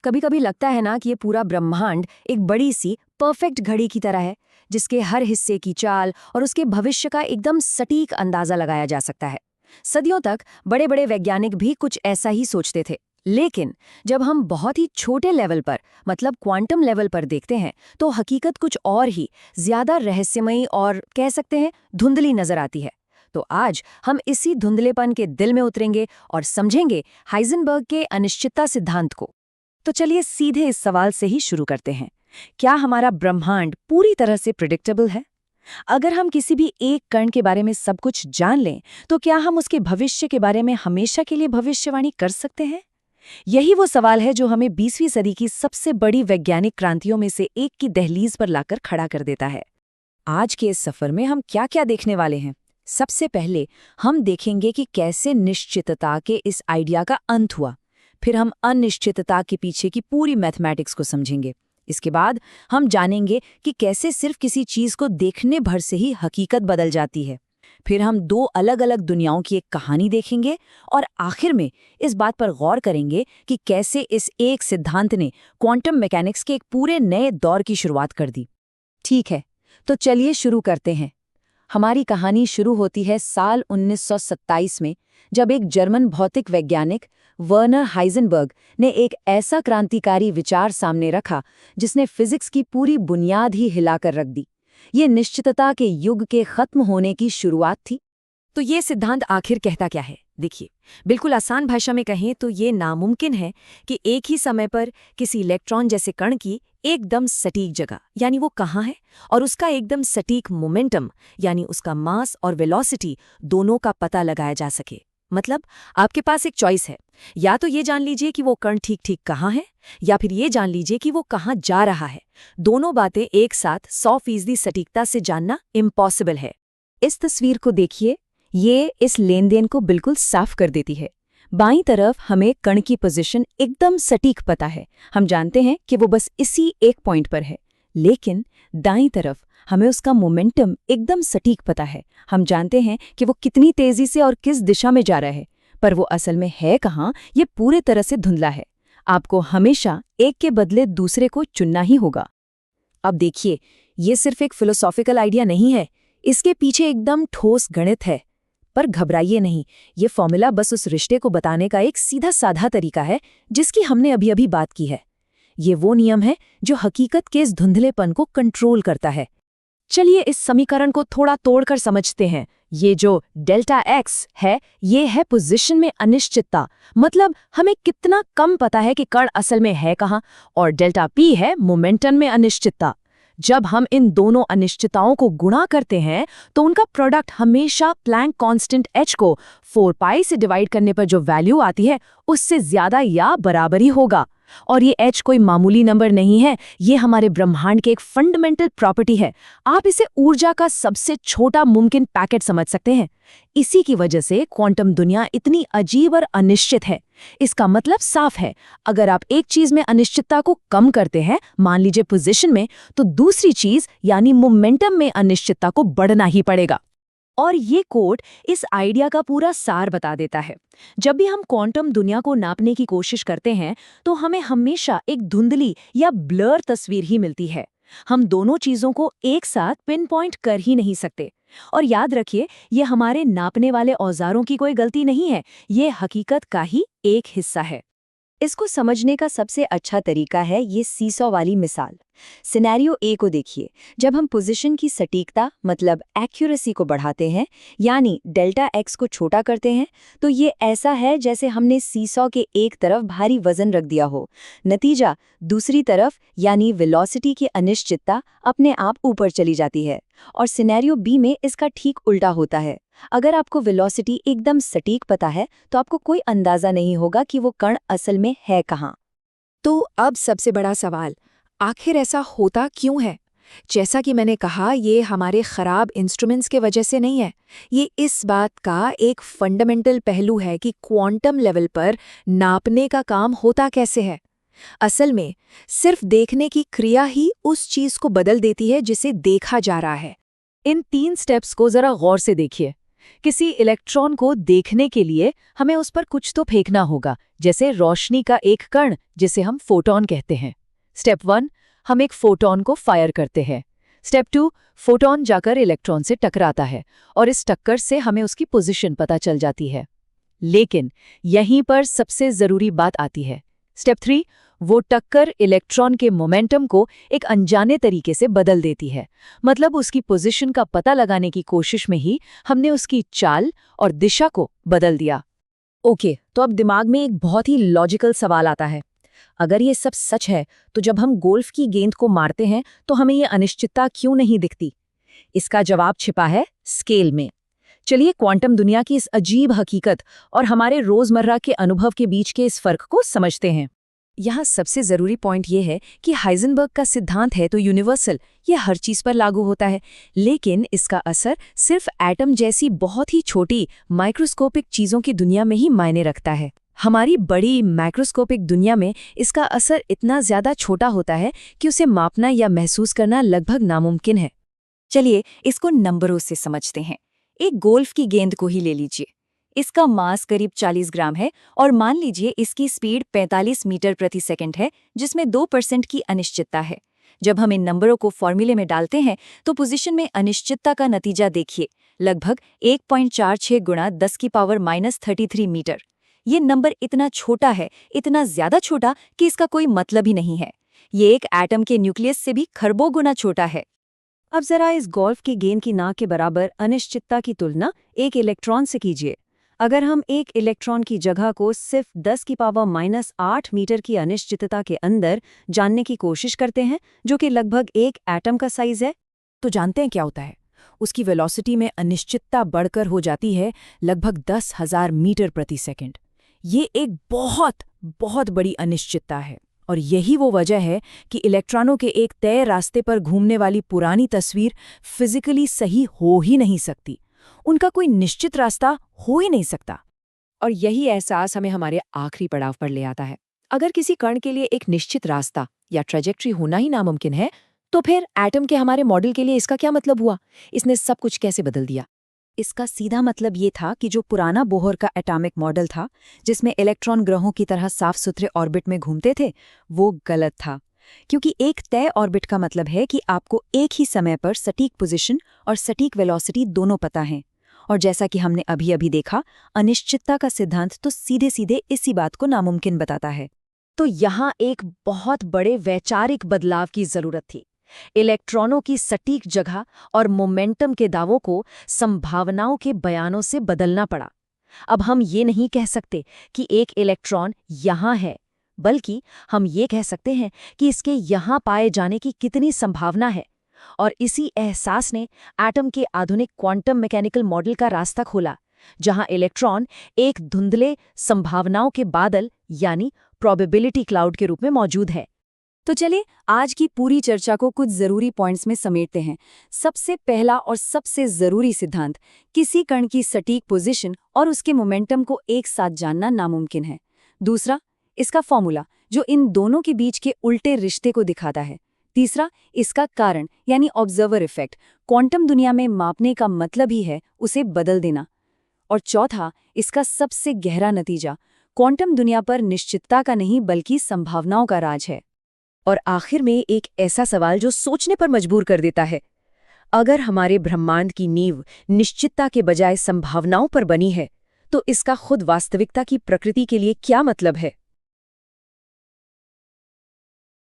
कभी कभी लगता है ना कि ये पूरा ब्रह्मांड एक बड़ी सी परफेक्ट घड़ी की तरह है, जिसके हर हिस्से की चाल और उसके भविष्य का एकदम सटीक अंदाजा लगाया जा सकता है। सदियों तक बड़े बड़े वैज्ञानिक भी कुछ ऐसा ही सोचते थे। लेकिन जब हम बहुत ही छोटे लेवल पर, मतलब क्वांटम लेवल पर देखते हैं, तो हकीकत कुछ और ही ज्यादा रहस्यमयी और कह सकते हैं धुंधली नजर आती है। तो आज हम इसी धुंधलेपन के दिल में उतरेंगे और समझेंगे हाइजेनबर्ग के अनिश्चितता सिद्धांत को। तो चलिए सीधे इस सवाल से ही शुरू करते हैं। क्या हमारा ब्रह्मांड पूरी तरह से प्रिडिक्टेबल है? अगर हम किसी भी एक कण के बारे में सब कुछ जान लें, तो क्या हम उसके भविष्य के बारे में हमेशा के लिए भविष्यवाणी कर सकते हैं? यही वो सवाल है जो हमें 20वीं सदी की सबसे बड़ी वैज्ञानिक क्रांतियों में से एक की दहलीज पर लाकर खड़ा कर देता है। आज के इस सफर में हम क्या-क्या देखने वाले हैं? सबसे पहले हम देखेंगे कि कैसे निश्चितता के इस आइडिया का अंत हुआ। फिर हम अनिश्चितता के पीछे की पूरी मैथमेटिक्स को समझेंगे। इसके बाद हम जानेंगे कि कैसे सिर्फ किसी चीज को देखने भर से ही हकीकत बदल जाती है। फिर हम दो अलग अलग दुनियाओं की एक कहानी देखेंगे और आखिर में इस बात पर गौर करेंगे कि कैसे इस एक सिद्धांत ने क्वांटम मैकेनिक्स के एक पूरे नए दौर की शुरुआत कर दी। ठीक है, तो चलिए शुरू करते हैं। हमारी कहानी शुरू होती है साल 1927 में, जब एक जर्मन भौतिक वैज्ञानिक वर्नर हाइजेनबर्ग ने एक ऐसा क्रांतिकारी विचार सामने रखा जिसने फिजिक्स की पूरी बुनियाद ही हिलाकर रख दी। ये निश्चितता के युग के खत्म होने की शुरुआत थी। तो ये सिद्धांत आखिर कहता क्या है? देखिए, बिल्कुल आसान भाषा में कहें तो ये नामुमकिन है कि एक ही समय पर किसी इलेक्ट्रॉन जैसे कण की एकदम सटीक जगह, यानी वो कहाँ है, और उसका एकदम सटीक मोमेंटम, यानी उसका मास और वेलोसिटी, दोनों का पता लगाया जा सके। मतलब आपके पास एक चॉइस है, या तो ये जान लीजिए कि वो कण ठीक ठीक कहाँ है, या फिर ये जान लीजिए कि वो कहाँ जा रहा है। दोनों बातें एक साथ 100% सटीकता से जानना इम्पॉसिबल है। इस तस्वीर को देखिए, ये इस लेन देन को बिल्कुल साफ कर देती है। बाईं तरफ हमें कण की पोजीशन एकदम सटीक पता है, हम जानते हैं कि वो बस इसी एक पॉइंट पर है। लेकिन दाईं तरफ हमें उसका मोमेंटम एकदम सटीक पता है, हम जानते हैं कि वो कितनी तेजी से और किस दिशा में जा रहा है। पर वो असल में है कहाँ, ये पूरे तरह से धुंधला है। आपको हमेशा एक के बदले दूसरे को चुनना ही होगा। अब देखिए, ये सिर्फ एक फिलोसॉफिकल आइडिया नहीं है, इसके पीछे एकदम ठोस गणित है। पर घबराइए नहीं, ये फॉर्मूला बस उस रिश्ते को बताने का एक सीधा साधा तरीका है जिसकी हमने अभी अभी बात की है। ये वो नियम है जो हकीकत के इस धुंधलेपन को कंट्रोल करता है। चलिए इस समीकरण को थोड़ा तोड़कर समझते हैं। ये जो डेल्टा एक्स है, ये है पोजीशन में अनिश्चितता, मतलब हमें कितना कम पता है कि कण असल में है कहाँ, और डेल्टा पी है मोमेंटम में अनिश्चितता। जब हम इन दोनों अनिश्चितताओं को गुणा करते हैं तो उनका प्रोडक्ट हमेशा प्लैंक कांस्टेंट h को 4 पाई से डिवाइड करने पर जो वैल्यू आती है उससे ज्यादा या बराबर ही होगा। और ये h कोई मामूली नंबर नहीं है, ये हमारे ब्रह्मांड की एक फंडामेंटल प्रॉपर्टी है। आप इसे ऊर्जा का सबसे छोटा मुमकिन पैकेट समझ सकते हैं। इसी की वजह से क्वांटम दुनिया इतनी अजीब और अनिश्चित है। इसका मतलब साफ है, अगर आप एक चीज में अनिश्चितता को कम करते हैं, मान लीजिए पोजीशन में, तो दूसरी चीज यानी मोमेंटम में अनिश्चितता को बढ़ना ही पड़ेगा। और ये कोड इस आइडिया का पूरा सार बता देता है। जब भी हम क्वांटम दुनिया को नापने की कोशिश करते हैं तो हमें हमेशा एक धुंधली या ब्लर तस्वीर ही मिलती है। हम दोनों चीजों को एक साथ पिन पॉइंट कर ही नहीं सकते। और याद रखिए, ये हमारे नापने वाले औजारों की कोई गलती नहीं है, ये हकीकत का ही एक हिस्सा है। इसको समझने का सबसे अच्छा तरीका है ये सीसॉ वाली मिसाल। सिनेरियो ए को देखिए, जब हम पोजीशन की सटीकता मतलब एक्यूरेसी को बढ़ाते हैं, यानी डेल्टा एक्स को छोटा करते हैं, तो ये ऐसा है जैसे हमने सीसॉ के एक तरफ भारी वजन रख दिया हो। नतीजा, दूसरी तरफ यानी वेलोसिटी की अनिश्चितता अपने आप ऊपर चली जाती है। और सिनेरियो बी में इसका ठीक उल्टा होता है। अगर आपको वेलोसिटी एकदम सटीक पता है तो आपको कोई अंदाजा नहीं होगा कि वो कण असल में है कहाँ। तो अब सबसे बड़ा सवाल, आखिर ऐसा होता क्यों है? जैसा कि मैंने कहा, ये हमारे खराब इंस्ट्रूमेंट्स के वजह से नहीं है। ये इस बात का एक फंडामेंटल पहलू है कि क्वांटम लेवल पर नापने का काम होता कैसे है। असल में सिर्फ देखने की क्रिया ही उस चीज को बदल देती है जिसे देखा जा रहा है। इन 3 स्टेप्स को जरा गौर से देखिए। किसी इलेक्ट्रॉन को देखने के लिए हमें उस पर कुछ तो फेंकना होगा, जैसे रोशनी का एक कण जिसे हम फोटॉन कहते हैं। स्टेप 1, हम एक फोटॉन को फायर करते हैं। स्टेप 2, फोटॉन जाकर इलेक्ट्रॉन से टकराता है और इस टक्कर से हमें उसकी पोजीशन पता चल जाती है। लेकिन यहीं पर सबसे जरूरी बात आती है। स्टेप 3, वो टक्कर इलेक्ट्रॉन के मोमेंटम को एक अनजाने तरीके से बदल देती है। मतलब उसकी पोजीशन का पता लगाने की कोशिश में ही हमने उसकी चाल और दिशा को बदल दिया। ओके, तो अब दिमाग में एक बहुत ही लॉजिकल सवाल आता है। अगर ये सब सच है, तो जब हम गोल्फ की गेंद को मारते हैं तो हमें ये अनिश्चितता क्यों नहीं दिखती? इसका जवाब छिपा है स्केल में। चलिए क्वांटम दुनिया की इस अजीब हकीकत और हमारे रोजमर्रा के अनुभव के बीच के इस फर्क को समझते हैं। यहाँ सबसे जरूरी पॉइंट ये है कि हाइजेनबर्ग का सिद्धांत है तो यूनिवर्सल, ये हर चीज पर लागू होता है, लेकिन इसका असर सिर्फ एटम जैसी बहुत ही छोटी माइक्रोस्कोपिक चीजों की दुनिया में ही मायने रखता है। हमारी बड़ी माइक्रोस्कोपिक दुनिया में इसका असर इतना ज्यादा छोटा होता है कि उसे मापना या महसूस करना लगभग नामुमकिन है। चलिए इसको नंबरों से समझते हैं। एक गोल्फ की गेंद को ही ले लीजिए। इसका मास करीब 40 ग्राम है और मान लीजिए इसकी स्पीड 45 मीटर प्रति सेकंड है, जिसमें 2% की अनिश्चितता है। जब हम इन नंबरों को फॉर्मूले में डालते हैं तो पोजीशन में अनिश्चितता का नतीजा देखिए, लगभग 1.46 गुणा 10⁻³ मीटर। ये नंबर इतना छोटा है, इतना ज्यादा छोटा कि इसका कोई मतलब ही नहीं है। ये एक एटम के न्यूक्लियस से भी खरबों गुना छोटा है। अब जरा इस गोल्फ की गेंद की ना के बराबर अनिश्चितता की तुलना एक इलेक्ट्रॉन से कीजिए। अगर हम एक इलेक्ट्रॉन की जगह को सिर्फ 10⁻⁸ मीटर की अनिश्चितता के अंदर जानने की कोशिश करते हैं, जो कि लगभग एक एटम का साइज है, तो जानते हैं क्या होता है? उसकी वेलोसिटी में अनिश्चितता बढ़कर हो जाती है लगभग 10,000 मीटर प्रति सेकंड। ये एक बहुत बहुत बड़ी अनिश्चितता है और यही वो वजह है कि इलेक्ट्रॉनों के एक तय रास्ते पर घूमने वाली पुरानी तस्वीर फिजिकली सही हो ही नहीं सकती। उनका कोई निश्चित रास्ता हो ही नहीं सकता। और यही एहसास हमें हमारे आखिरी पड़ाव पर ले आता है। अगर किसी कण के लिए एक निश्चित रास्ता या ट्रेजेक्ट्री होना ही नामुमकिन है, तो फिर एटम के हमारे मॉडल के लिए इसका क्या मतलब हुआ? इसने सब कुछ कैसे बदल दिया? इसका सीधा मतलब ये था कि जो पुराना बोहर का एटॉमिक मॉडल था, जिसमें इलेक्ट्रॉन ग्रहों की तरह साफ सुथरे ऑर्बिट में घूमते थे, वो गलत था। क्योंकि एक तय ऑर्बिट का मतलब है कि आपको एक ही समय पर सटीक पोजीशन और सटीक वेलोसिटी दोनों पता हैं। और जैसा कि हमने अभी अभी देखा, अनिश्चितता का सिद्धांत तो सीधे सीधे इसी बात को नामुमकिन बताता है। तो यहाँ एक बहुत बड़े वैचारिक बदलाव की जरूरत थी। इलेक्ट्रॉनों की सटीक जगह और मोमेंटम के दावों को संभावनाओं के बयानों से बदलना पड़ा। अब हम ये नहीं कह सकते कि एक इलेक्ट्रॉन यहाँ है, बल्कि हम ये कह सकते हैं कि इसके यहाँ पाए जाने की कितनी संभावना है। और इसी एहसास ने एटम के आधुनिक क्वांटम मैकेनिकल मॉडल का रास्ता खोला, जहां इलेक्ट्रॉन एक धुंधले संभावनाओं के बादल यानी प्रोबेबिलिटी क्लाउड के रूप में मौजूद है। तो चलिए आज की पूरी चर्चा को कुछ जरूरी पॉइंट्स में समेटते हैं। सबसे पहला और सबसे जरूरी सिद्धांत, किसी कण की सटीक पोजीशन और उसके मोमेंटम को एक साथ जानना नामुमकिन है। दूसरा, इसका फॉर्मूला जो इन दोनों के बीच के उल्टे रिश्ते को दिखाता है। तीसरा, इसका कारण यानी ऑब्जर्वर इफेक्ट, क्वांटम दुनिया में मापने का मतलब ही है उसे बदल देना। और चौथा, इसका सबसे गहरा नतीजा, क्वांटम दुनिया पर निश्चितता का नहीं बल्कि संभावनाओं का राज है। और आखिर में एक ऐसा सवाल जो सोचने पर मजबूर कर देता है, अगर हमारे ब्रह्मांड की नींव निश्चितता के बजाय संभावनाओं पर बनी है, तो इसका खुद वास्तविकता की प्रकृति के लिए क्या मतलब है?